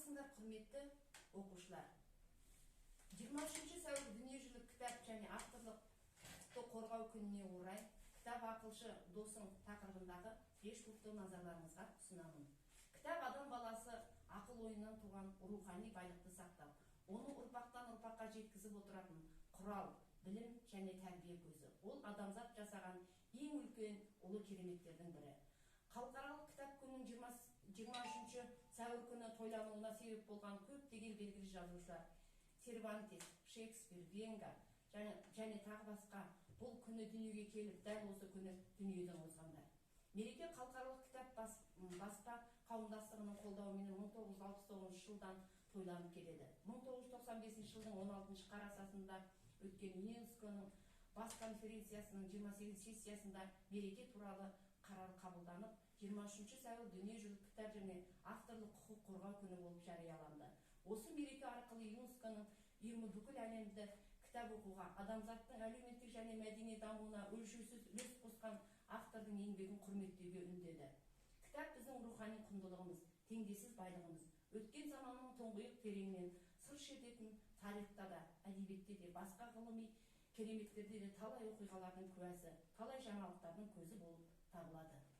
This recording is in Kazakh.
Саламатсыңдар, құрметті оқушылар. 23 сәуір дүниежүзілік кітап және авторлық құқықты қорғау күніне орай кітап ақылшы досың тақырыбындағы 5 пунктті назарларыңызға ұсынамын. Кітап адам баласы ақыл ойынан туған рухани байлықты сақтап, оны ұрпақтан ұрпаққа жеткізіп отыратын құрал, білім және тәрбие көзі. Ол адамзат жасаған ең үлкен ұлы кереметтердің бірі. Халықаралық кітап күнінің 23 сәуір күні тойлануына себеп болған көптеген белгілі жазушылар Сервантес, Шекспир, Венга және тағы басқа бұл күні дүниеге келіп, дәл осы күні дүниеден озғандар. Мереке халықаралық кітап баспа қауымдастығының қолдауымен 1969 жылдан тойланып келеді. 1995 жылдың 16 қарашасында өткен ЮНЕСКО-ның бас конференциясының 28 сессиясында мереке туралы қарар қабылданып, 23 сәуір дүниежүзілік кітап және авторлық құқық қорғау күні болып жарияланды. Осы мереке арқылы ЮНЕСКО-ның ұйымы бүкіл әлемді кітап оқуға, адамзаттың әлеуметтік және мәдени дамуына өлшеусіз үлес қосқан автордың еңбегін құрметтеуге үндеді. Кітап біздің рухани құндылығымыз, теңдессіз байлығымыз. Өткен заманның тұңғиық тереңінен сыр шертетін тарихта да, әдебиетте де, басқа ғылыми кереметтерде де талай оқиғалардың куәсі, талай жаңалықтардың көзі болып табылады.